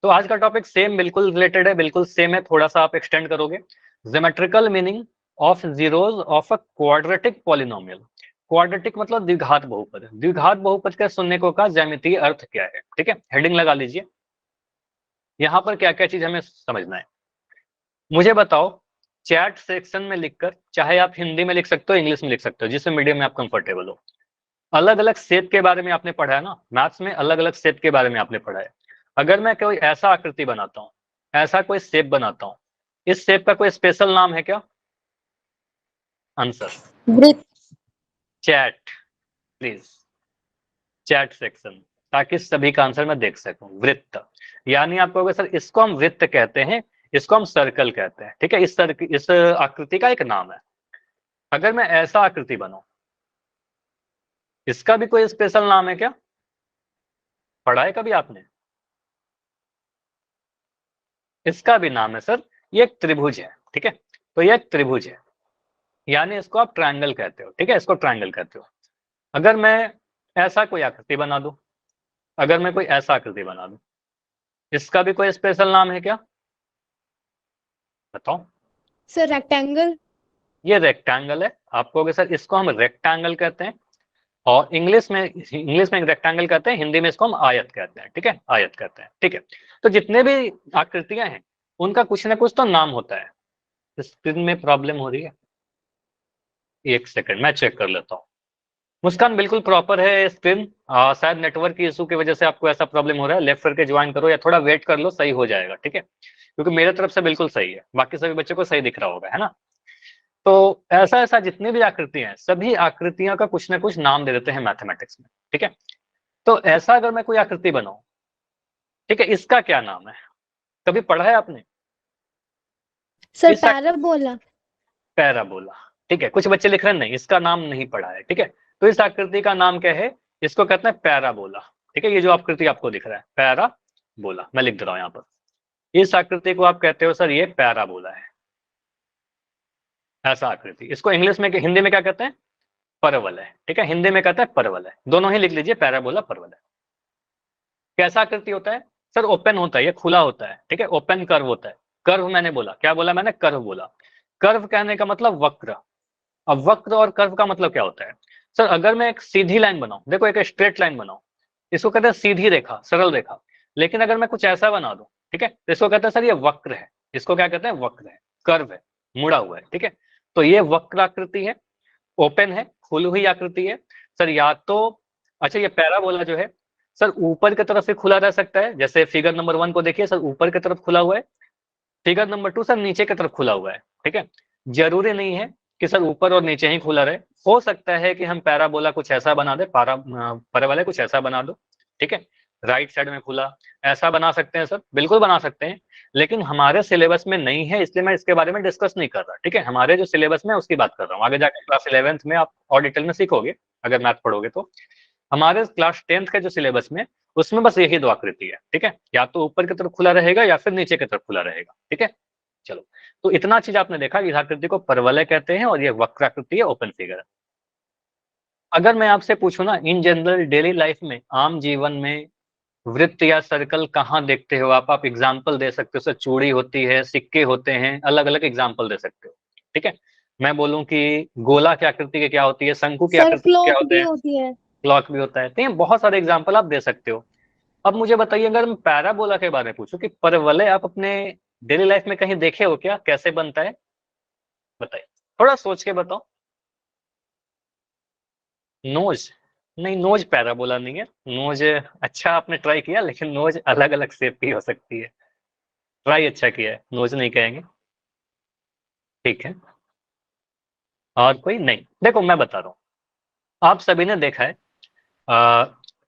तो आज का टॉपिक सेम बिल्कुल रिलेटेड है, बिल्कुल सेम है, थोड़ा सा आप एक्सटेंड करोगे। Geometrical meaning of zeros of a quadratic polynomial. Quadratic मतलब द्विघात बहुपद। द्विघात बहुपद का सुनने को कहा, ज्यामितीय अर्थ क्या है, ठीक है, हेडिंग लगा लीजिए। यहाँ पर क्या क्या चीज हमें समझना है, मुझे बताओ। चैट सेक्शन में लिखकर, चाहे आप हिंदी में लिख सकते हो, इंग्लिश में लिख सकते हो, जिसमें मीडियम में आप कंफर्टेबल हो। अलग अलग शेप के बारे में आपने पढ़ा है ना, मैथ्स में अलग अलग शेप के बारे में आपने पढ़ा है। अगर मैं कोई ऐसा आकृति बनाता हूँ, ऐसा कोई शेप बनाता हूँ, इस शेप का कोई स्पेशल नाम है क्या? आंसर वृत्त। चैट, प्लीज चैट सेक्शन, ताकि सभी का आंसर मैं देख सकूं। वृत्त यानी आप कहोगे सर इसको हम वृत्त कहते हैं, इसको हम सर्कल कहते हैं, ठीक है। इस आकृति का एक नाम है। अगर मैं ऐसा आकृति बनाऊं, इसका भी कोई स्पेशल नाम है क्या? पढ़ा है कभी आपने? इसका भी नाम है सर, ये एक त्रिभुज है, ठीक है। तो ये एक त्रिभुज है, यानी इसको आप ट्रायंगल कहते हो, ठीक है, इसको ट्रायंगल कहते हो। अगर मैं ऐसा कोई आकृति बना दूं, अगर मैं कोई ऐसा आकृति बना दूं, इसका भी कोई स्पेशल नाम है क्या? बताओ। Sir rectangle. ये रेक्टेंगल है, आप कहोगे सर इसको हम रेक्टेंगल कहते हैं, और इंग्लिश में रेक्टेंगल कहते हैं, हिंदी में इसको हम आयत कहते हैं, ठीक है, आयत कहते हैं, ठीक है। तो जितने भी आकृतियां हैं, उनका कुछ ना कुछ तो नाम होता है। स्क्रीन में प्रॉब्लम हो रही है, एक सेकंड मैं चेक कर लेता हूँ। मुस्कान बिल्कुल प्रॉपर है स्क्रीन, शायद नेटवर्क की इशू की वजह से आपको ऐसा प्रॉब्लम हो रहा है। लेफ्ट करके ज्वाइन करो या थोड़ा वेट कर लो, सही हो जाएगा, ठीक है, क्योंकि मेरे तरफ से बिल्कुल सही है, बाकी सभी बच्चों को सही दिख रहा होगा, है ना। तो ऐसा ऐसा जितनी भी आकृतियां हैं, सभी आकृतियां का कुछ ना कुछ नाम दे देते हैं मैथमेटिक्स में, ठीक है। तो ऐसा अगर मैं कोई आकृति बनाऊं, ठीक है, इसका क्या नाम है? कभी पढ़ा है आपने? सर इस पैराबोला। पैराबोला, ठीक है। कुछ बच्चे लिख रहे हैं नहीं, इसका नाम नहीं पढ़ा है, ठीक है। तो इस आकृति का नाम क्या है? इसको कहते हैं पैराबोला, ठीक है। ये जो आकृति आपको दिख रहा है पैराबोला, मैं लिख दे रहा हूं यहाँ पर। इस आकृति को आप कहते हो सर ये पैराबोला है, ऐसा आकृति। इसको इंग्लिश में हिंदी में क्या कहते हैं? परवल है, ठीक है, हिंदी में कहते हैं परवल है। दोनों ही लिख लीजिए, पैराबोला परवल है। कैसा आकृति होता है? सर ओपन होता है, ये खुला होता है, ठीक है, ओपन कर्व होता है। कर्व मैंने बोला, क्या बोला मैंने? कर्व बोला। कर्व कहने का मतलब वक्र। अब वक्र और कर्व का मतलब क्या होता है? सर अगर मैं एक सीधी लाइन बनाऊं, देखो एक स्ट्रेट लाइन बनाऊं, इसको कहते हैं सीधी रेखा, सरल रेखा। लेकिन अगर मैं कुछ ऐसा बना दूं, ठीक है, तो इसको कहते हैं सर ये वक्र है। इसको क्या कहते हैं? वक्र है, कर्व है, मुड़ा हुआ है, ठीक है। तो ये वक्र आकृति है, ओपन है, खुली हुई आकृति है सर। या तो अच्छा, ये पैराबोला जो है सर ऊपर की तरफ से खुला रह सकता है, जैसे फिगर नंबर 1 को देखिए सर, ऊपर की तरफ खुला हुआ है। फिगर नंबर 2 सर नीचे की तरफ खुला हुआ है, ठीक है। जरूरी नहीं है कि सर ऊपर और नीचे ही खुला रहे, हो सकता है कि हम पैराबोला कुछ ऐसा बना दे, पैराबोला कुछ ऐसा बना दो, ठीक है, राइट साइड में खुला, ऐसा बना सकते हैं सर, बिल्कुल बना सकते हैं। लेकिन हमारे सिलेबस में नहीं है, इसलिए मैं इसके बारे में डिस्कस नहीं कर रहा, ठीक है। हमारे जो सिलेबस में उसकी बात कर रहा हूँ, आगे जाकर क्लास 11th में आप और डिटेल में सीखोगे, अगर मैथ पढ़ोगे तो। हमारे क्लास 10th का जो सिलेबस में, उसमें बस यही दो आकृति है, ठीक है, या तो ऊपर की तरफ खुला रहेगा या फिर नीचे की तरफ खुला रहेगा, ठीक है। चलो, तो इतना चीज आपने देखा, इस आकृति को परवलय कहते हैं और ये वक्र आकृति है, ओपन फिगर है। अगर मैं आपसे पूछूं ना, इन जनरल डेली लाइफ में, आम जीवन में वृत्त या सर्कल कहाँ देखते हो आप एग्जाम्पल दे सकते हो सर? चूड़ी होती है, सिक्के होते हैं, अलग अलग एग्जाम्पल दे सकते हो, ठीक है। मैं बोलूं कि गोला की आकृति के क्या होती है, शंकु की सर आकृति के क्या क्लॉक होते भी हैं, होती है। क्लॉक भी होता है, तो ये बहुत सारे एग्जाम्पल आप दे सकते हो। अब मुझे बताइए, अगर मैं पैराबोला के बारे में पूछूं कि परवलय आप अपने डेली लाइफ में कहीं देखे हो क्या, कैसे बनता है? बताइए, थोड़ा सोच के बताओ। नोज? नहीं, नोज पैराबोला नहीं है। नोज अच्छा आपने ट्राई किया, लेकिन नोज अलग अलग शेप की हो सकती है। ट्राई अच्छा किया है, नोज नहीं कहेंगे, ठीक है। और कोई नहीं, देखो मैं बता रहा हूँ, आप सभी ने देखा है,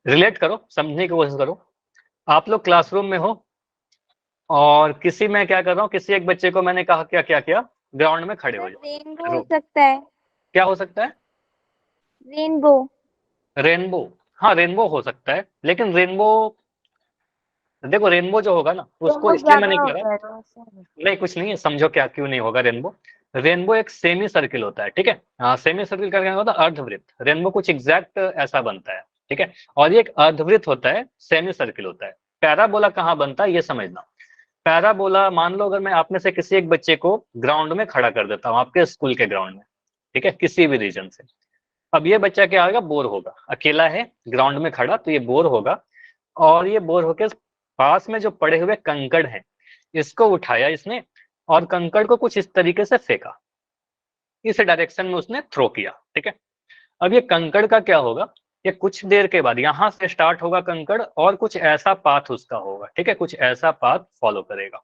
रिलेट करो, समझने की कोशिश करो। आप लोग क्लासरूम में हो और किसी में क्या कर रहा हूँ, किसी एक बच्चे को मैंने कहा क्या क्या किया, ग्राउंड में खड़े हो सर रेनबो जाओ। हो सकता है। क्या हो सकता है? रेनबो। रेनबो? हाँ रेनबो हो सकता है, लेकिन रेनबो, देखो रेनबो जो होगा ना, उसको रेनबो इसलिए मैं ज्यादा नहीं कह रहा। होता है तो सर। नहीं कुछ नहीं है, समझो क्या क्यों नहीं होगा रेनबो। रेनबो एक सेमी सर्किल होता है, ठीक है। हाँ, सेमी सर्किल का क्या होता है? अर्धवृत्त। रेनबो कुछ एग्जैक्ट ऐसा बनता है, ठीक है। और ये एक अर्धवृत्त होता है, सेमी सर्किल होता है। पैराबोला कहाँ बनता है ये समझना। पैराबोला मान लो अगर मैं आप में से किसी एक बच्चे को ग्राउंड में खड़ा कर देता हूँ, आपके स्कूल के ग्राउंड में, ठीक है, किसी भी रीजन से। अब ये बच्चा क्या होगा, बोर होगा, अकेला है ग्राउंड में खड़ा, तो ये बोर होगा, और ये बोर होके पास में जो पड़े हुए कंकड़ हैं इसको उठाया इसने, और कंकड़ को कुछ इस तरीके से फेंका, इस डायरेक्शन में उसने थ्रो किया, ठीक है। अब ये कंकड़ का क्या होगा, ये कुछ देर के बाद यहां से स्टार्ट होगा कंकड़, और कुछ ऐसा पाथ उसका होगा, ठीक है, कुछ ऐसा पाथ फॉलो करेगा।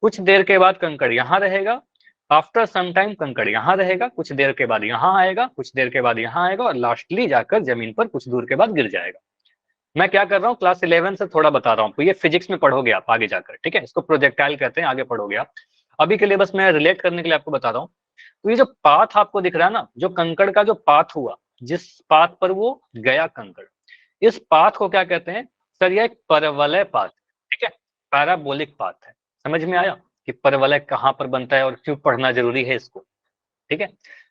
कुछ देर के बाद कंकड़ यहाँ रहेगा, आफ्टर सम टाइम कंकड़ यहाँ रहेगा, कुछ देर के बाद यहाँ आएगा, कुछ देर के बाद यहाँ आएगा, और लास्टली जाकर जमीन पर कुछ दूर के बाद गिर जाएगा। मैं क्या कर रहा हूँ, क्लास 11 से थोड़ा बता रहा हूँ, तो ये फिजिक्स में पढ़ोगे आप आगे जाकर, ठीक है, इसको प्रोजेक्टाइल कहते हैं, आगे पढ़ोगे आप। अभी के लिए बस मैं रिलेट करने के लिए आपको बता रहा हूँ। तो ये जो पाथ आपको दिख रहा है ना, जो कंकड़ का जो पाथ हुआ, जिस पाथ पर वो गया कंकड़, इस पाथ को क्या कहते हैं सर, ये एक परवलय पाथ, ठीक है, पैराबोलिक पाथ है। समझ में आया कि परवलय कहाँ पर बनता है और क्यों पढ़ना जरूरी है इसको, ठीक है।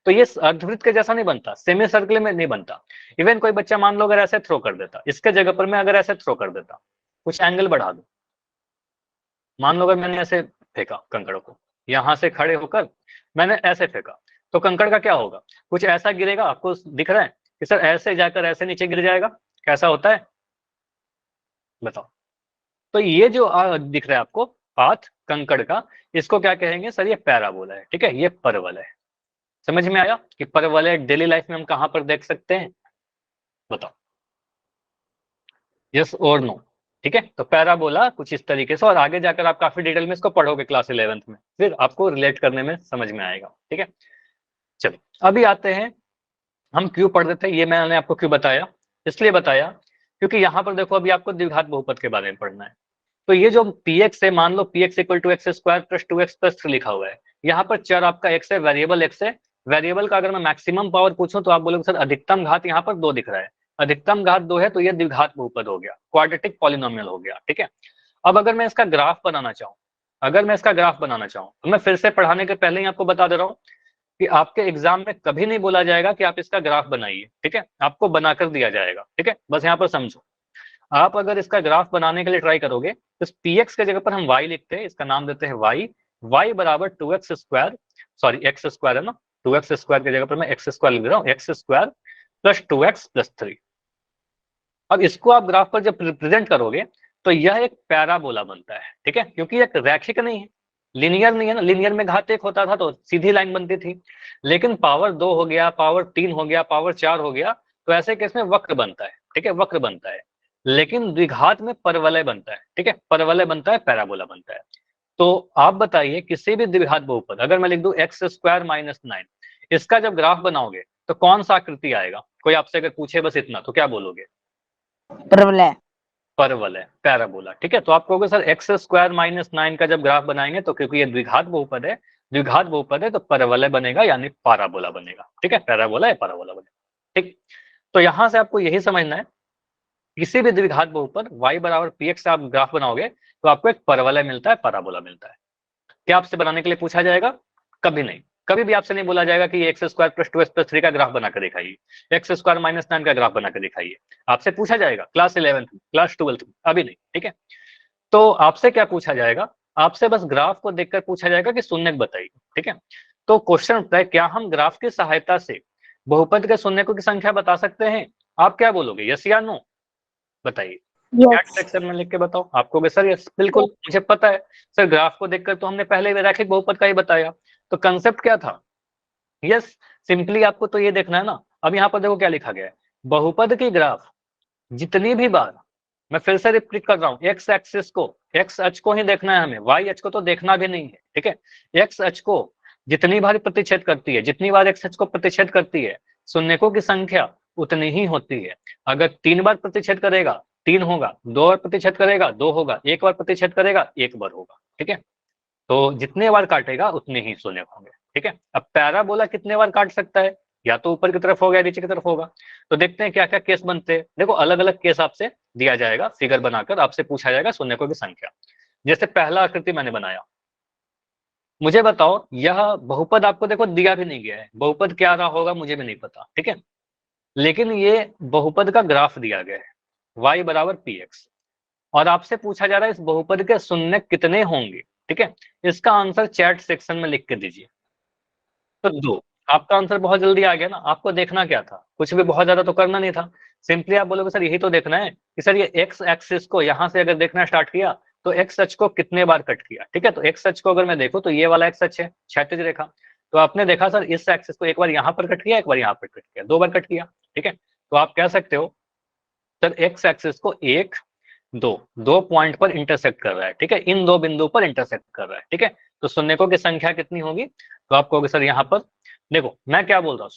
तो ये अर्धवृत्त के जैसा नहीं बनता, सेमी सर्कल में नहीं बनता। इवन कोई बच्चा मान लो अगर ऐसे थ्रो कर देता, इसके जगह पर मैं अगर ऐसे थ्रो कर देता, कुछ एंगल बढ़ा दो, मान लो अगर मैंने ऐसे फेंका कंकड़ को, यहां से खड़े होकर मैंने ऐसे फेंका, तो कंकड़ का क्या होगा, कुछ ऐसा गिरेगा, आपको दिख रहा है कि सर ऐसे जाकर ऐसे नीचे गिर जाएगा, कैसा होता है बताओ। तो ये जो दिख रहा है आपको पाथ कंकड़ का, इसको क्या कहेंगे सर, ये पैराबोला है, ठीक है, ये परवलय है। समझ में आया कि परवलय डेली लाइफ में हम कहां पर देख सकते हैं, बताओ, यस और नो, ठीक है। तो पैराबोला कुछ इस तरीके से, और आगे जाकर आप काफी डिटेल में इसको पढ़ोगे क्लास 11th में, फिर आपको रिलेट करने में समझ में आएगा, ठीक है। चलो अभी आते हैं, हम क्यों पढ़ रहे थे, ये मैंने आपको क्यों बताया, इसलिए बताया क्योंकि यहाँ पर देखो अभी आपको द्विघात बहुपद के बारे में पढ़ना है। तो ये जो px है, मान लो px equal to x square plus 2x plus 3 लिखा हुआ है, यहाँ पर चर आपका x है, वेरिएबल x है। वेरिएबल का अगर मैं मैक्सिमम पावर पूछूं तो आप बोलोगे सर अधिकतम घात यहाँ पर 2 दिख रहा है, अधिकतम घात 2 है तो ये द्विघात बहुपद हो गया, क्वाड्रेटिक पॉलिनोमियल हो गया, ठीक है। अब अगर मैं इसका ग्राफ बनाना चाहूँ, अगर मैं इसका ग्राफ बनाना चाहूँ, तो मैं फिर से पढ़ाने के पहले ही आपको बता दे रहा हूँ कि आपके एग्जाम में कभी नहीं बोला जाएगा कि आप इसका ग्राफ बनाइए, ठीक है, आपको बनाकर दिया जाएगा, ठीक है, बस यहाँ पर समझो। आप अगर इसका ग्राफ बनाने के लिए ट्राई करोगे तो px के जगह पर हम y लिखते हैं, इसका नाम देते हैं y बराबर 2x square, sorry x square है ना, 2x स्क्वायर की जगह पर मैं x स्क्वायर लिख रहा हूँ, x square plus 2x plus 3। अब इसको आप ग्राफ पर जब रिप्रेजेंट करोगे तो यह एक पैराबोला बनता है, ठीक है, क्योंकि एक रैखिक नहीं है, लिनियर नहीं है ना, लिनियर में घात 1 होता था तो सीधी लाइन बनती थी, लेकिन पावर 2 हो गया, पावर 3 हो गया, पावर 4 हो गया, तो ऐसे केस में वक्र बनता है, ठीक है, वक्र बनता है। लेकिन द्विघात में परवलय बनता है, ठीक है, परवलय बनता है, पैराबोला बनता है। तो आप बताइए किसी भी द्विघात बहुपद, अगर मैं लिख दूं एक्स स्क्वायर माइनस 9, इसका जब ग्राफ बनाओगे तो कौन सा आकृति आएगा, कोई आपसे अगर पूछे बस इतना तो क्या बोलोगे, परवलय, परवलय, पैराबोला, ठीक है। तो आप कहोगे सर एक्स स्क्वायर माइनस 9 का जब ग्राफ बनाएंगे तो क्योंकि ये द्विघात बहुपद है, द्विघात बहुपद है तो परवलय बनेगा यानी पाराबोला बनेगा, ठीक है, पैराबोला या पाराबोला बनेगा, ठीक। तो यहां से आपको यही समझना है, किसी भी द्विघात बहुपद y बराबर px से आप ग्राफ बनाओगे तो आपको एक परवलय मिलता है, पैराबोला मिलता है। क्या आपसे बनाने के लिए पूछा जाएगा, कभी नहीं, कभी भी आपसे नहीं बोला जाएगा कि x square plus 2x plus 3 का ग्राफ बनाकर दिखाइए, एक्स स्क्वायर माइनस 9 का ग्राफ बनाकर दिखाइए, आपसे पूछा जाएगा क्लास 11th क्लास 12th अभी नहीं, ठीक है। तो आपसे क्या पूछा जाएगा, आपसे बस ग्राफ को देखकर पूछा जाएगा कि शून्यक बताइए, ठीक है। तो क्वेश्चन उठता है क्या हम ग्राफ की सहायता से बहुपद के शून्यकों की संख्या बता सकते हैं, आप क्या बोलोगे, यस या नो, बताइए, चैट सेक्शन में लिख के बताओ। आपको सर यस बिल्कुल मुझे पता है सर, ग्राफ को देखकर तो हमने पहले रैखिक बहुपद का ही बताया, तो कंसेप्ट क्या था, यस सिंपली आपको तो ये देखना है ना। अब यहाँ पर देखो क्या लिखा गया है, बहुपद की ग्राफ जितनी भी बार, मैं फिर से रिपीट कर रहा हूँ, एक्स एक्सिस को, एक्स अक्ष को ही देखना है हमें, वाई अक्ष को तो देखना भी नहीं है, ठीक है। एक्स अक्ष को जितनी बार प्रतिच्छेद करती है, जितनी बार एक्स अक्ष को प्रतिच्छेद करती है, शून्यकों की संख्या उतनी ही होती है। अगर 3 बार प्रतिच्छेद करेगा 3 होगा, 2 बार प्रतिच्छेद करेगा 2 होगा, 1 बार प्रतिच्छेद करेगा 1 बार होगा, ठीक है। तो जितने बार काटेगा उतने ही शून्य होंगे, ठीक है। अब पैराबोला कितने बार काट सकता है, या तो ऊपर की तरफ होगा या नीचे की तरफ होगा। तो देखते हैं क्या क्या केस बनते हैं, देखो अलग अलग केस आपसे दिया जाएगा, फिगर बनाकर आपसे पूछा जाएगा शून्यकों की संख्या। जैसे पहला आकृति मैंने बनाया, मुझे बताओ यह बहुपद आपको देखो दिया भी नहीं गया है, बहुपद क्या रहा होगा मुझे भी नहीं पता, ठीक है, लेकिन ये बहुपद का ग्राफ दिया गया है y बराबर px। और आपसे पूछा जा रहा है इस बहुपद के शून्य कितने होंगे, ठीक है। इसका आंसर चैट सेक्शन में लिख के दीजिए। तो 2, आपका आंसर बहुत जल्दी आ गया ना। आपको देखना क्या था, कुछ भी बहुत ज्यादा तो करना नहीं था। सिंपली आप बोलोगे सर यही तो देखना है कि सर ये एक्स एक्सिस को यहाँ से अगर देखना स्टार्ट किया तो एक्स अक्ष को कितने बार कट किया, ठीक है। तो एक्स अक्ष को अगर मैं देखूं तो ये वाला एक्स अक्ष है, क्षैतिज रेखा। तो आपने देखा सर इस एक्सिस को एक बार यहाँ पर कट किया, एक बार यहाँ पर कट किया, 2 बार कट किया, ठीक है। तो आप कह सकते हो सर एक्स एक्सिस को 1 2 पॉइंट पर इंटरसेक्ट कर रहा है, ठीक है। इन 2 बिंदु पर इंटरसेक्ट कर रहा है, ठीक है। तो शून्यकों की संख्या कितनी होगी, तो आप कहोगे सर यहाँ पर देखो मैं क्या बोल रहा हूँ,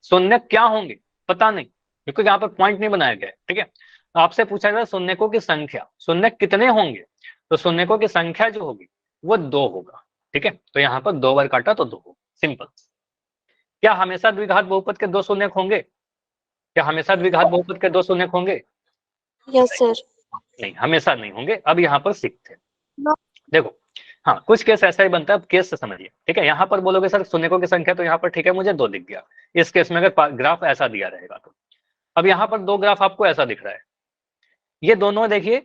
शून्य क्या होंगे पता नहीं, क्योंकि यहाँ पर पॉइंट नहीं बनाया गया है, ठीक है। आपसे पूछा गया शून्यकों की संख्या, शून्य कितने होंगे, तो शून्यकों की संख्या जो होगी वो 2 होगा, ठीक है। तो यहाँ पर 2 बार काटा तो 2 होगा, सिंपल। क्या हमेशा द्विघात बहुपद के 2 शून्यक होंगे, क्या हमेशा द्विघात बहुपद के 2 शून्यक होंगे, यस सर। नहीं हमेशा नहीं होंगे। अब यहाँ पर सीखते हैं, देखो हाँ कुछ केस ऐसा ही बनता है, अब केस से समझिए, ठीक है। यहाँ पर बोलोगे सर शून्यकों की संख्या, तो यहाँ पर ठीक है मुझे 2 दिख गया। इस केस में अगर ग्राफ ऐसा दिया रहेगा तो अब यहाँ पर 2 ग्राफ आपको ऐसा दिख रहा है, ये दोनों देखिए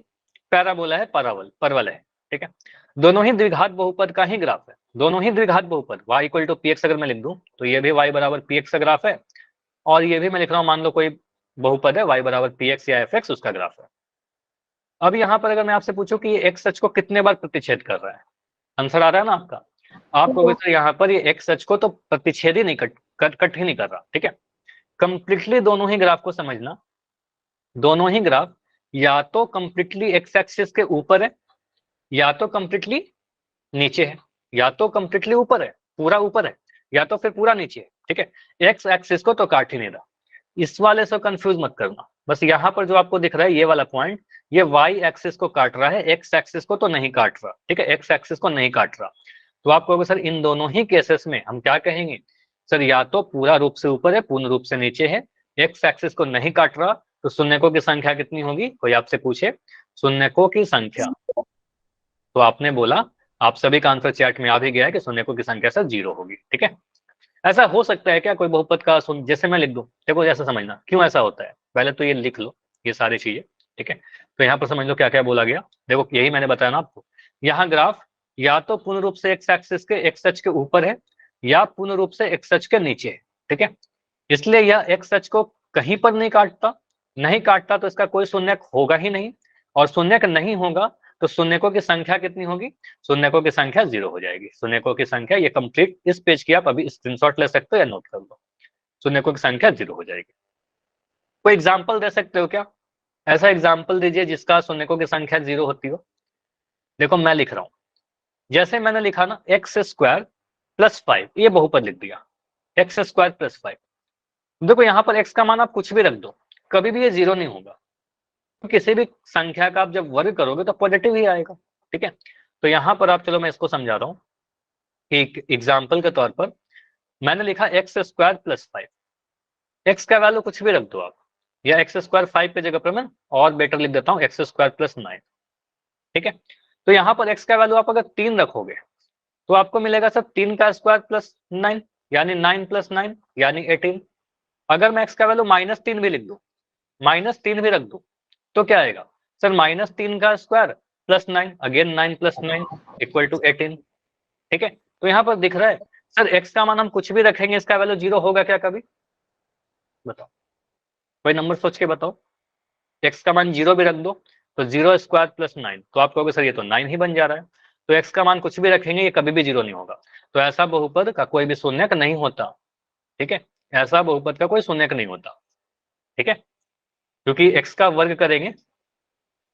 पैराबोला है, परवल है, ठीक है। दोनों ही द्विघात बहुपद का ही ग्राफ है, दोनों ही द्विघात बहुपद y equal to P x अगर मैं लिख दूं तो ये भी y बराबर पी एक्स का ग्राफ है, और ये भी मैं लिख रहा हूँ मान लो कोई बहुपद है y बराबर पी एक्स या एफ एक्स उसका ग्राफ है। अब यहाँ पर अगर मैं आपसे पूछूं कि ये एक्स अक्ष को कितने बार प्रतिच्छेद कर रहा है, आंसर आ रहा है ना आपका। आप कहोगे सर यहाँ पर ये एक्स अक्ष को तो प्रतिच्छेद ही नहीं कट ही नहीं कर रहा, ठीक है। कंप्लीटली दोनों ही ग्राफ को समझना, दोनों ही ग्राफ या तो कंप्लीटली एक्स एक्सिस के ऊपर है या तो कंप्लीटली नीचे है, या तो कंप्लीटली ऊपर है पूरा ऊपर है, या तो फिर पूरा नीचे है, ठीक है। एक्स एक्सिस को तो काट ही नहीं रहा, इस वाले से कंफ्यूज मत करना। बस यहाँ पर जो आपको दिख रहा है ये वाला पॉइंट, ये वाई एक्सिस को काट रहा है, एक्स एक्सिस को तो नहीं काट रहा, ठीक है। एक्स एक्सिस को नहीं काट रहा। तो आप कहोगे सर इन दोनों ही केसेस में हम क्या कहेंगे, सर या तो पूरा रूप से ऊपर है पूर्ण रूप से नीचे है, एक्स एक्सिस को नहीं काट रहा, तो शून्यकों की संख्या कितनी होगी, कोई आपसे पूछे शून्यकों की संख्या, तो आपने बोला आप सभी का आंसर चैट में आ भी गया है कि शून्यकों की संख्या सर 0 होगी, ठीक है। ऐसा हो सकता है क्या कोई बहुपद का जैसे मैं लिख दूं, देखो ऐसा समझना क्यों ऐसा होता है, पहले तो ये लिख लो ये सारी चीजें, ठीक है। तो यहाँ पर समझ लो क्या क्या बोला गया, देखो यही मैंने बताया ना आपको। यहाँ ग्राफ या तो पूर्ण रूप से एक्स एक्सिस के एक्स अक्ष के ऊपर है या पूर्ण रूप से एक्स अक्ष के नीचे है, ठीक है। इसलिए यह एक्स अक्ष को कहीं पर नहीं काटता, नहीं काटता तो इसका कोई शून्यक होगा ही नहीं, और शून्यक नहीं होगा तो शून्यकों की संख्या कितनी होगी, शून्यकों की संख्या 0 हो जाएगी। शून्यकों की संख्या ये कंप्लीट इस पेज की आप अभी स्क्रीनशॉट ले सकते हो या नोट कर लो, शून्यकों की संख्या 0 हो जाएगी। कोई एग्जाम्पल दे सकते हो क्या, ऐसा एग्जाम्पल दीजिए जिसका शून्यकों की संख्या 0 होती हो। देखो मैं लिख रहा हूं, जैसे मैंने लिखा ना एक्स स्क्वायर प्लस 5, ये बहुपद लिख दिया एक्स स्क्वायर प्लस 5। देखो यहाँ पर x का मान आप कुछ भी रख दो, कभी भी ये 0 नहीं होगा। तो किसी भी संख्या का आप जब वर्ग करोगे तो पॉजिटिव ही आएगा, ठीक है। तो यहाँ पर आप, चलो मैं इसको समझा रहा हूँ, एक एग्जाम्पल के तौर पर मैंने लिखा एक्स स्क्वायर प्लस 5, एक्स का वैल्यू कुछ भी रख दो आप, या एक्स स्क्वायर 5 की जगह पर मैं और बेटर लिख देता हूँ एक्स स्क्वायर प्लस 9, ठीक है। तो यहाँ पर एक्स का वैल्यू आप अगर 3 रखोगे तो आपको मिलेगा सर 3 का स्क्वायर प्लस 9 यानी 9 प्लस 9 यानी 18। अगर मैं एक्स का वैल्यू -3 भी लिख दूं, -3 भी रख दूं तो क्या आएगा सर, -3 का square plus 9 again 9 plus 9 equal to 18, ठीक है। तो यहाँ पर दिख रहा है सर एक्स का मान हम कुछ भी रखेंगे इसका वैल्यू 0 होगा क्या कभी, बताओ कोई नंबर सोच के बताओ। एक्स का मान 0 भी रख दो तो 0 स्क्वायर प्लस 9, तो आप कहोगे सर ये तो 9 ही बन जा रहा है। तो एक्स का मान कुछ भी रखेंगे ये कभी भी 0 नहीं होगा। तो ऐसा बहुपद का कोई भी शून्यक नहीं होता, ठीक है। ऐसा बहुपद का कोई शून्यक नहीं होता, ठीक है, क्योंकि एक्स का वर्ग करेंगे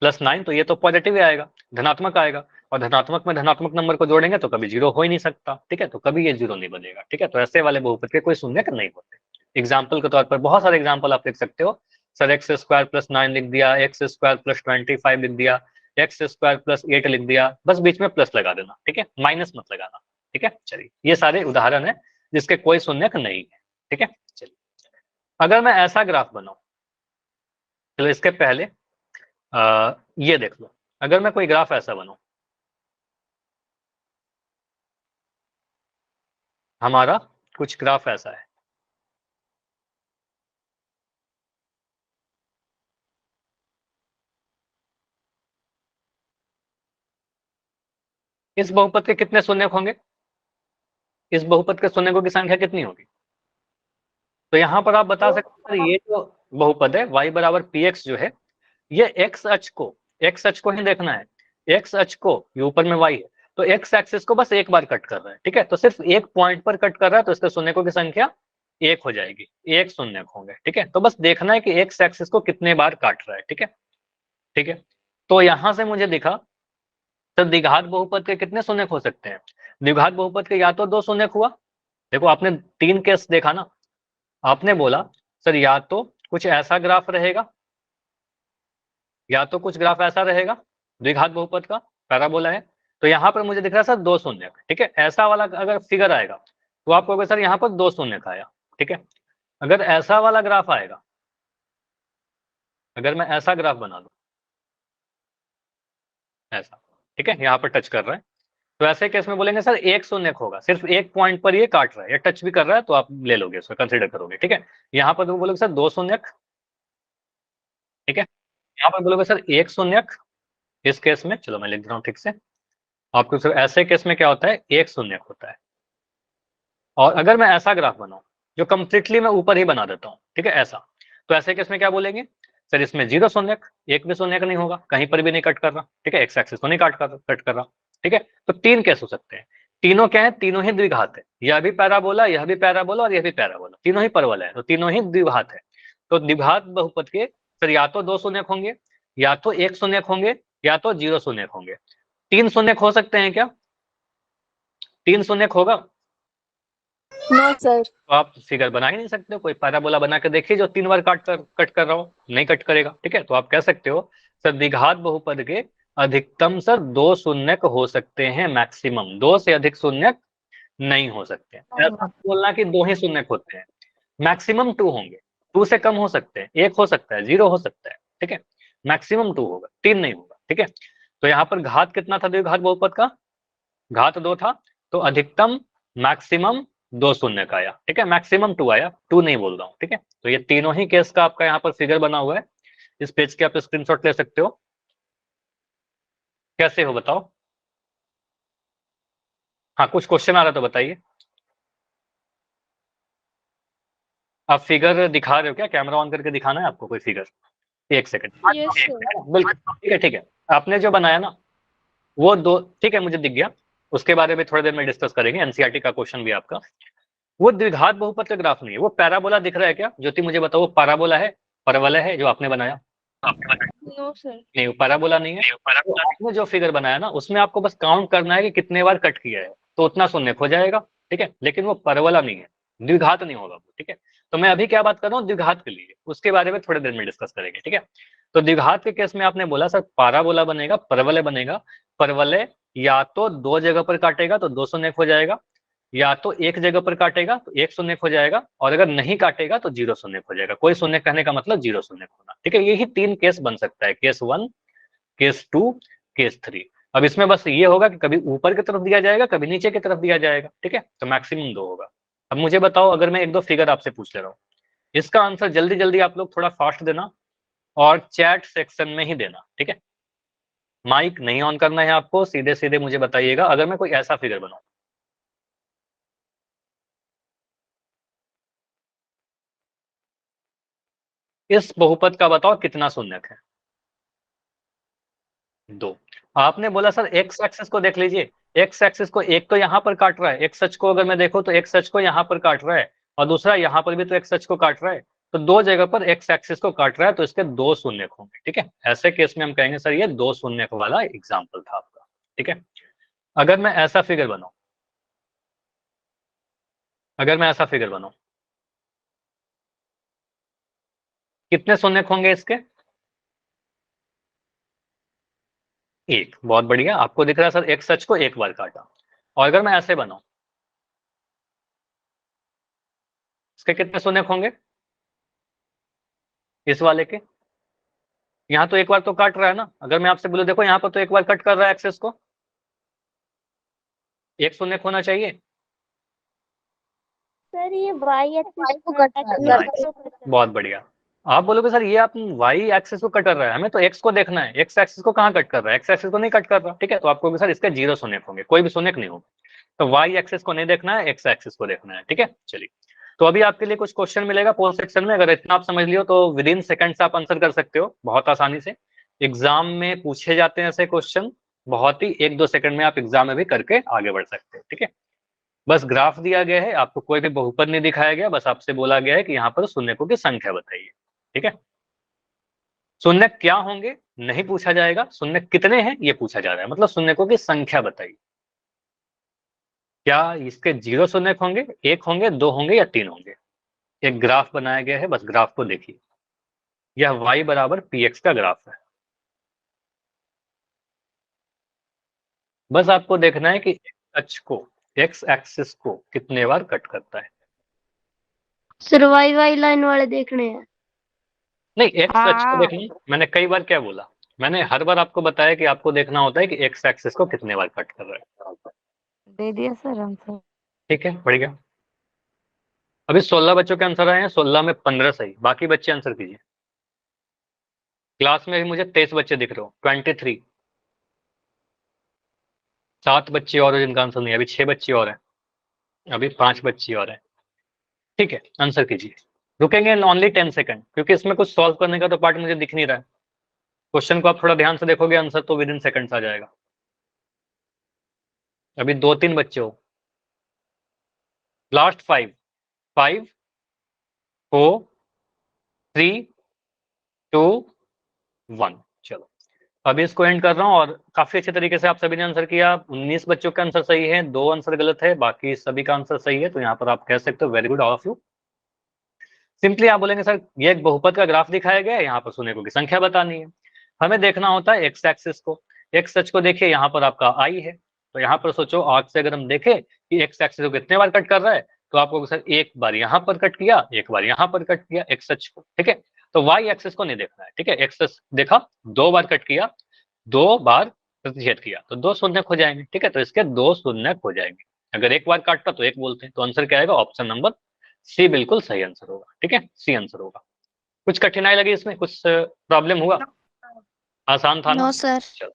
प्लस 9 तो ये तो पॉजिटिव ही आएगा, धनात्मक आएगा, और धनात्मक में धनात्मक नंबर को जोड़ेंगे तो कभी 0 हो ही नहीं सकता, ठीक है। तो कभी ये 0 नहीं बनेगा, ठीक है। तो ऐसे वाले बहुपद के कोई शून्यक नहीं होते। एग्जाम्पल के तौर पर बहुत सारे एग्जाम्पल आप लिख सकते हो, सर एक्स स्क्वायर प्लस 9 लिख दिया, एक्स स्क्वायर प्लस 25 लिख दिया, एक्स स्क्वायर प्लस 8 लिख दिया, बस बीच में प्लस लगा देना, ठीक है, माइनस मत लगाना, ठीक है। चलिए ये सारे उदाहरण है जिसके कोई शून्यक नहीं है, ठीक है। चलिए अगर मैं ऐसा ग्राफ बनाऊं, चलो इसके पहले ये देख लो, अगर मैं कोई ग्राफ ऐसा बनाऊं, हमारा कुछ ग्राफ ऐसा है, इस बहुपद के कितने शून्यक होंगे? इस बहुपद के शून्यकों की संख्या कितनी होगी? तो यहाँ पर आप बता सकते हैं ये जो बहुपद है y बराबर px जो है, ये x अक्ष को ही देखना है। x अक्ष को, ये ऊपर में y है, तो x एक्सिस को बस एक बार कट कर रहा है, ठीक है। तो सिर्फ एक पॉइंट पर कट कर रहा है, तो इसके शून्यकों की संख्या एक हो जाएगी, एक शून्यक होंगे, ठीक है। तो बस देखना है कि x एक्सिस को कितने बार काट रहा है, ठीक है, ठीक है। तो यहां से मुझे दिखा तो द्विघात बहुपद के कितने शून्यक हो सकते हैं? द्विघात बहुपद के या तो दो शून्यक हुआ, देखो आपने तीन केस देखा ना, आपने बोला सर या तो कुछ ऐसा ग्राफ रहेगा, या तो कुछ ग्राफ ऐसा रहेगा, द्विघात बहुपद का पैराबोला है, तो यहाँ पर मुझे दिख रहा है सर दो शून्यक, ठीक है। ऐसा वाला अगर फिगर आएगा तो आप कहोगे सर यहाँ पर दो शून्यक आया, ठीक है। अगर ऐसा वाला ग्राफ आएगा, अगर मैं ऐसा ग्राफ बना दूं, ऐसा, ठीक है, यहाँ पर टच कर रहा है, तो ऐसे केस में बोलेंगे सर एक शून्यक होगा, सिर्फ एक पॉइंट पर ये काट रहा है या टच भी कर रहा है, तो आप ले लोगे, उसको कंसिडर करोगे, ठीक है। यहाँ पर तो बोलोगे सर दो शून्यक, ठीक है। यहाँ पर बोलोगे सर एक शून्यक, इस केस में चलो मैं लिख रहा हूँ ठीक से आपको, सिर्फ ऐसे केस में क्या होता है, एक शून्यक होता है। और अगर मैं ऐसा ग्राफ बनाऊं जो कंप्लीटली मैं ऊपर ही बना देता हूँ, ठीक है, ऐसा, तो ऐसे केस में क्या बोलेंगे सर, इसमें जीरो शून्यक, एक भी शून्यक नहीं होगा, कहीं पर भी नहीं कट कर रहा, ठीक है, एक्स एक्सिस को नहीं कट कर रहा, ठीक है। तो तीन केस हो सकते हैं, तीनों क्या है, तीनों ही द्विघात है, यह भी पैराबोला, यह भी पैराबोला और यह भी पैराबोला, तीनों ही परवल है, तो तीनों ही द्विघात है। तो द्विघात बहुपद के सर या तो दो शून्यक होंगे, या तो एक शून्यक होंगे, या तो जीरो शून्यक होंगे। तीन शून्यक हो सकते हैं क्या? तीन शून्यक होगा? No sir. तो आप फिगर बना ही नहीं सकते, कोई पैराबोला बना के देखिए जो तीन बार कट कर रहा हो, नहीं कट करेगा, ठीक है। तो आप कह सकते हो सर द्विघात बहुपद के अधिकतम सर दो शून्यक हो सकते हैं, मैक्सिमम दो से अधिक शून्यक नहीं हो सकते। ऐसा बोलना कि दो ही शून्यक होते हैं, मैक्सिमम टू होंगे, टू से कम हो सकते हैं, एक हो सकता है, जीरो हो सकता है, ठीक है, मैक्सिमम टू होगा, तीन नहीं होगा, ठीक है। तो यहाँ पर घात कितना था द्विघात बहुपद का? घात दो था, तो अधिकतम मैक्सिमम दो शून्य का आया, ठीक है, मैक्सिमम टू आया, टू नहीं बोल रहा हूँ, ठीक है। तो ये तीनों ही केस का आपका यहाँ पर फिगर बना हुआ है, इस पेज के आप स्क्रीनशॉट ले सकते हो। कैसे हो बताओ? हाँ कुछ क्वेश्चन आ रहा तो बताइए। आप फिगर दिखा रहे हो क्या? कैमरा ऑन करके दिखाना है आपको कोई फिगर? एक सेकंड, यस सर। बिल्कुल ठीक है, ठीक है। आपने जो बनाया ना वो दो, ठीक है, मुझे दिख गया, उसके बारे में थोड़ी देर में डिस्कस करेंगे, एनसीईआरटी का क्वेश्चन भी आपका। वो द्विघात बहुपद का ग्राफ नहीं है, वो पैराबोला दिख रहा है क्या? ज्योति मुझे बताओ, वो पैराबोला है, परवलय है जो आपने बनाया? No sir. नहीं, वो पैराबोला नहीं है। तो आपने जो फिगर बनाया ना उसमें आपको बस काउंट करना है कि कितने बार कट किया है, तो उतना शून्य हो जाएगा, ठीक है। लेकिन वो परवला नहीं है, द्विघात नहीं होगा वो, ठीक है। तो मैं अभी क्या बात कर रहा हूँ द्विघात के लिए, उसके बारे में थोड़ी देर में डिस्कस करेंगे, ठीक है। तो द्विघात के केस में आपने बोला सर पैराबोला बनेगा, परवलय बनेगा, परवलय या तो दो जगह पर काटेगा तो दो शून्य हो जाएगा, या तो एक जगह पर काटेगा तो एक शून्य हो जाएगा, और अगर नहीं काटेगा तो जीरो शून्य हो जाएगा। कोई शून्य कहने का मतलब जीरो शून्य होना, ठीक है। यही तीन केस बन सकता है, case one, case two, case three. अब इसमें बस ये होगा कि कभी ऊपर की तरफ दिया जाएगा, कभी नीचे की तरफ दिया जाएगा, ठीक है। तो मैक्सिमम दो होगा। अब मुझे बताओ, अगर मैं एक दो फिगर आपसे पूछ ले रहा हूँ, इसका आंसर जल्दी जल्दी आप लोग थोड़ा फास्ट देना और चैट सेक्शन में ही देना, ठीक है। माइक नहीं ऑन करना है आपको, सीधे सीधे मुझे बताइएगा अगर मैं कोई ऐसा फिगर बनाऊं। इस बहुपद का बताओ कितना शून्यक है? दो। आपने बोला सर एक्स एक्सिस को देख लीजिए, एक्स एक्सिस को एक तो यहाँ पर काट रहा है, एक्स अक्ष को अगर मैं देखूं तो एक्स अक्ष को यहाँ पर काट रहा है, और दूसरा यहाँ पर भी तो एक्स अक्ष को काट रहा है, तो दो जगह पर एक्स एक्सिस को काट रहा है, तो इसके दो शून्यक होंगे, ठीक है। ऐसे केस में हम कहेंगे सर ये दो शून्यक वाला एग्जाम्पल था आपका, ठीक है। अगर मैं ऐसा फिगर बनाऊं, अगर मैं ऐसा फिगर बनाऊं, कितने शून्यक होंगे इसके? एक। बहुत बढ़िया, आपको दिख रहा है सर एक्स अक्ष को एक बार काटा। और अगर मैं ऐसे बनाऊं, इसके कितने शून्यक होंगे इस वाले के? यहाँ तो एक बार तो काट रहा है ना, अगर मैं आपसे बोलूं देखो यहाँ पर तो एक बार कट कर रहा है एक्सेस को, एक शून्य होना चाहिए। सर ये वाई एक्सिस को कट कर बहुत बढ़िया, आप बोलोगे सर ये आप वाई एक्सिस को कट कर रहा है, हमें तो एक्स को देखना है, एक्स एक्सिस को कहाँ कट कर रहा है, एक्स एक्सिस को नहीं कट कर रहा, ठीक है। तो आपको सर इसके 0 शून्यक होंगे, कोई भी शून्यक नहीं होगा। तो वाई एक्सिस को नहीं देखना है, एक्स एक्सिस को देखना है, ठीक है। चलिए, तो अभी आपके लिए कुछ क्वेश्चन मिलेगा पोस्ट सेक्शन में, अगर इतना आप समझ लियो तो विद इन सेकंड्स आप आंसर कर सकते हो बहुत आसानी से। एग्जाम में पूछे जाते हैं ऐसे क्वेश्चन, बहुत ही 1-2 सेकंड में आप एग्जाम में भी करके आगे बढ़ सकते हैं, ठीक है। बस ग्राफ दिया गया है, आपको कोई भी बहुपद नहीं दिखाया गया, बस आपसे बोला गया है कि यहाँ पर शून्यकों की संख्या बताइए, ठीक है। शून्यक क्या होंगे नहीं पूछा जाएगा, शून्यक कितने हैं ये पूछा जा रहा है, मतलब शून्यकों की संख्या बताइए। क्या इसके 0 शून्यक होंगे, 1 होंगे, 2 होंगे या 3 होंगे। एक ग्राफ बनाया गया है, बस ग्राफ को देखिए। यह y बराबर px का ग्राफ है। बस आपको देखना है कि अक्ष को, x एक्सिस को कितने बार कट करता है। सर वाई लाइन वाले देखने हैं। नहीं, x अक्ष को हाँ। देखना, मैंने कई बार क्या बोला, मैंने हर बार आपको बताया कि आपको देखना होता है कि x एक्सिस को कितने बार कट कर रहा है। दे दिया सर आंसर। ठीक है, बढ़िया। अभी 16 बच्चों के आंसर आए हैं, 16 में 15 सही, बाकी बच्चे आंसर कीजिए। क्लास में भी मुझे 23 बच्चे दिख रहे हो, 23। 7 बच्चे और हैं जिनका आंसर नहीं है, अभी 6 बच्चे और हैं, अभी 5 बच्चे और हैं, ठीक है। आंसर कीजिए, रुकेंगे ओनली 10 सेकंड, क्योंकि इसमें कुछ सॉल्व करने का तो पार्ट मुझे दिख नहीं रहा है। क्वेश्चन को आप थोड़ा ध्यान से देखोगे, आंसर तो विद इन सेकंड्स आ जाएगा। अभी 2-3 बच्चे हो, लास्ट 5 5 4 3 2 1। चलो, अभी इसको एंड कर रहा हूँ, और काफी अच्छे तरीके से आप सभी ने आंसर किया। 19 बच्चों का आंसर सही है, 2 आंसर गलत है, बाकी सभी का आंसर सही है। तो यहाँ पर आप कह सकते हो very good all of you. Simply आप बोलेंगे सर ये एक बहुपद का ग्राफ दिखाया गया है, यहाँ पर शून्यकों की संख्या बतानी है। हमें देखना होता है एक्स एक्सिस को, एक्स अक्ष को देखिए, यहाँ पर आपका आई है, तो यहाँ पर सोचो आर्क से अगर हम देखें कि एक्स एक्सिस को कितने बार कट कर रहा है, तो आपको सर एक बार यहाँ पर कट किया, एक बार यहाँ पर कट किया एक्स अक्ष को, ठीक है। तो वाई एक्सिस को नहीं देखना है, ठीक है। एक्स अक्ष देखा, 2 बार कट किया, 2 बार प्रतिच्छेद किया, तो 2 शून्यक हो जाएंगे, ठीक है। तो इसके 2 शून्यक हो जाएंगे। अगर एक बार काटता तो 1 बोलते हैं, तो आंसर क्या आएगा, ऑप्शन नंबर सी बिल्कुल सही आंसर होगा, ठीक है। सी आंसर होगा। कुछ कठिनाई लगी इसमें, कुछ प्रॉब्लम हुआ, आसान था ना। No sir. चलो